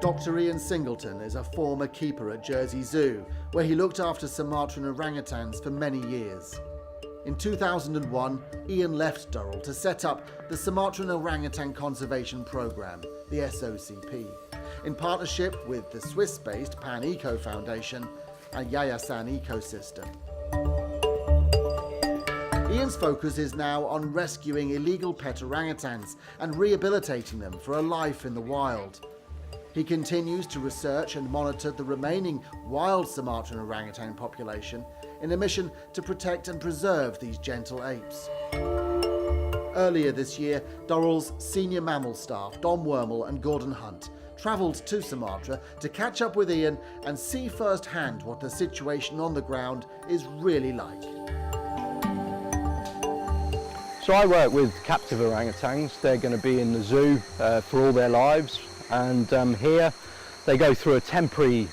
Dr. Ian Singleton is a former keeper at Jersey Zoo, where he looked after Sumatran orangutans for many years. In 2001, Ian left Durrell to set up the Sumatran Orangutan Conservation Programme, the SOCP, in partnership with the Swiss-based Pan Eco Foundation and Yayasan Ecosystem. Ian's focus is now on rescuing illegal pet orangutans and rehabilitating them for a life in the wild. He continues to research and monitor the remaining wild Sumatran orangutan population in a mission to protect and preserve these gentle apes. Earlier this year, Durrell's senior mammal staff, Dom Wormel and Gordon Hunt, travelled to Sumatra to catch up with Ian and see firsthand what the situation on the ground is really like. So I work with captive orangutans. They're going to be in the zoo for all their lives, and here they go through a temporary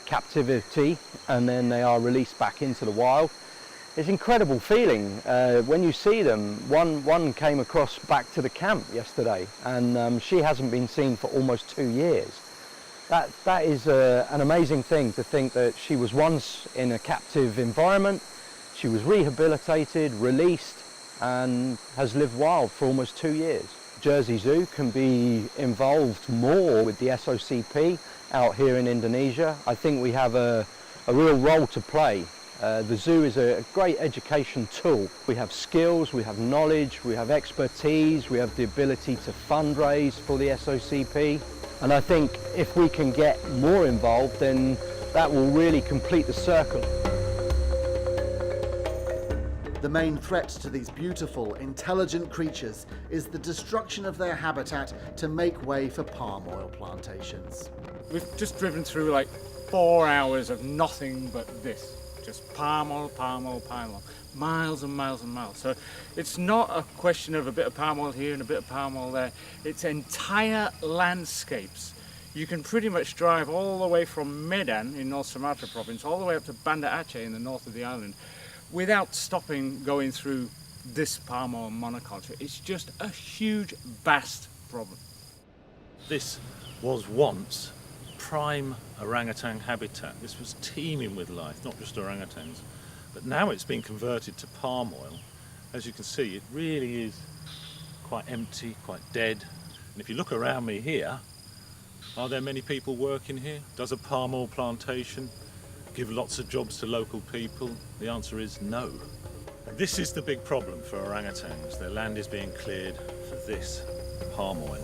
captivity and then they are released back into the wild. It's an incredible feeling when you see them. One came across back to the camp yesterday, and she hasn't been seen for almost 2 years. That is an amazing thing, to think that she was once in a captive environment, she was rehabilitated, released, and has lived wild for almost 2 years. Jersey Zoo can be involved more with the SOCP out here in Indonesia. I think we have a real role to play. The zoo is a great education tool. We have skills, we have knowledge, we have expertise, we have the ability to fundraise for the SOCP. And I think if we can get more involved, then that will really complete the circle. The main threat to these beautiful, intelligent creatures is the destruction of their habitat to make way for palm oil plantations. We've just driven through like 4 hours of nothing but this. Just palm oil, palm oil, palm oil. Miles and miles and miles. So it's not a question of a bit of palm oil here and a bit of palm oil there. It's entire landscapes. You can pretty much drive all the way from Medan in North Sumatra province all the way up to Banda Aceh in the north of the island without stopping going through this palm oil monoculture. It's just a huge, vast problem. This was once prime orangutan habitat. This was teeming with life, not just orangutans. But now it's been converted to palm oil. As you can see, it really is quite empty, quite dead. And if you look around me here, are there many people working here? Does a palm oil plantation give lots of jobs to local people? The answer is no. And this is the big problem for orangutans. Their land is being cleared for this palm oil.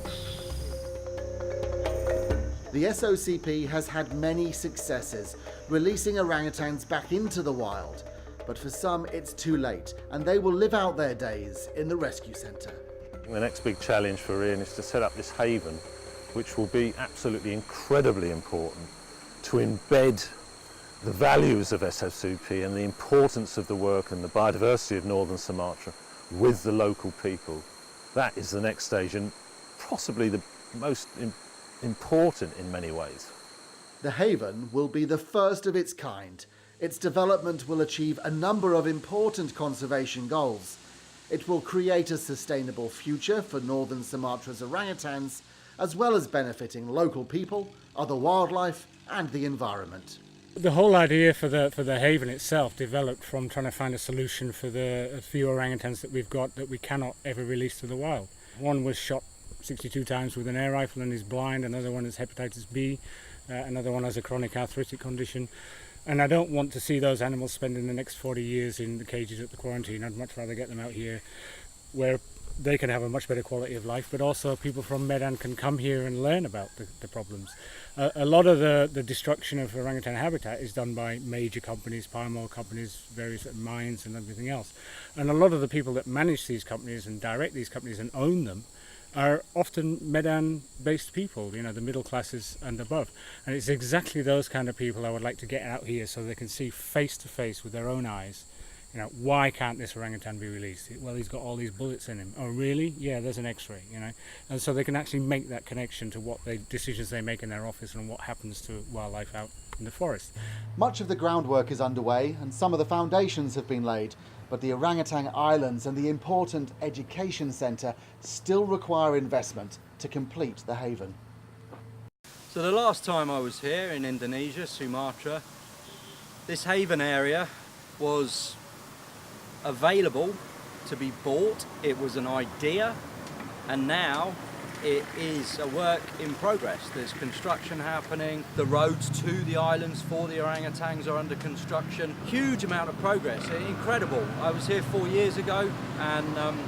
The SOCP has had many successes, releasing orangutans back into the wild. But for some, it's too late, and they will live out their days in the rescue centre. The next big challenge for Ian is to set up this haven, which will be absolutely incredibly important to embed the values of SOCP and the importance of the work and the biodiversity of northern Sumatra with the local people. That is the next stage, and possibly the most important in many ways. The haven will be the first of its kind. Its development will achieve a number of important conservation goals. It will create a sustainable future for northern Sumatra's orangutans, as well as benefiting local people, other wildlife and the environment. The whole idea for the haven itself developed from trying to find a solution for the few orangutans that we've got that we cannot ever release to the wild. One was shot 62 times with an air rifle and is blind, another one has hepatitis B, another one has a chronic arthritic condition. And I don't want to see those animals spending the next 40 years in the cages at the quarantine. I'd much rather get them out here where they can have a much better quality of life, but also people from Medan can come here and learn about the problems. A lot of the destruction of orangutan habitat is done by major companies, palm oil companies, various mines and everything else. And a lot of the people that manage these companies and direct these companies and own them are often Medan-based people, you know, the middle classes and above. And it's exactly those kind of people I would like to get out here so they can see face to face with their own eyes, you know, why can't this orangutan be released? Well, he's got all these bullets in him. Oh, really? Yeah, there's an X-ray, you know. And so they can actually make that connection to what decisions they make in their office and what happens to wildlife out in the forest. Much of the groundwork is underway and some of the foundations have been laid, but the orangutan islands and the important education centre still require investment to complete the haven. So So the last time I was here in Indonesia, Sumatra, this haven area was available to be bought. It was an idea, and now it is a work in progress. There's construction happening. The roads to the islands for the orangutans are under construction. Huge amount of progress, incredible. I was here 4 years ago, and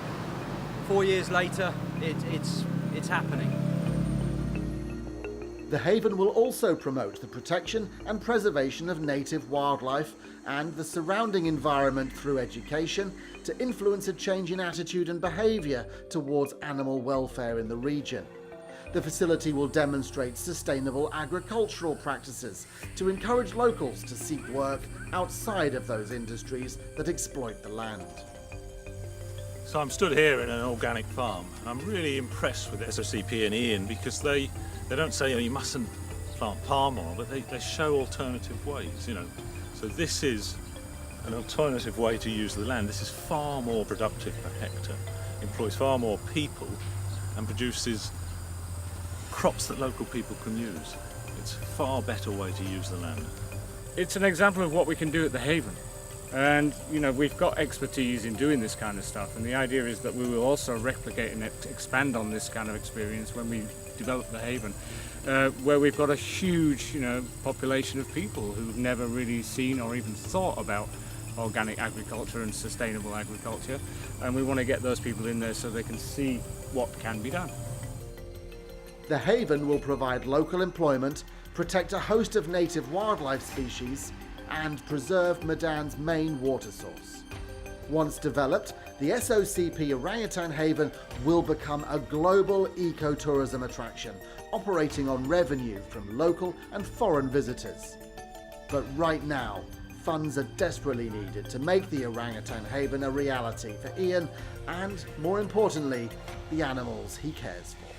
4 years later, it's happening. The haven will also promote the protection and preservation of native wildlife and the surrounding environment through education to influence a change in attitude and behaviour towards animal welfare in the region. The facility will demonstrate sustainable agricultural practices to encourage locals to seek work outside of those industries that exploit the land. So I'm stood here in an organic farm, and I'm really impressed with SOCP and Ian because they don't say, oh, you mustn't plant palm oil, but they show alternative ways, you know. So this is an alternative way to use the land. This is far more productive per hectare, employs far more people, and produces crops that local people can use. It's a far better way to use the land. It's an example of what we can do at the haven. And, you know, we've got expertise in doing this kind of stuff, and the idea is that we will also replicate and expand on this kind of experience when we develop the haven, where we've got a huge, you know, population of people who've never really seen or even thought about organic agriculture and sustainable agriculture, and we want to get those people in there so they can see what can be done. The haven will provide local employment, protect a host of native wildlife species, and preserve Medan's main water source. Once developed, the SOCP Orangutan Haven will become a global ecotourism attraction, operating on revenue from local and foreign visitors. But right now, funds are desperately needed to make the Orangutan Haven a reality for Ian and, more importantly, the animals he cares for.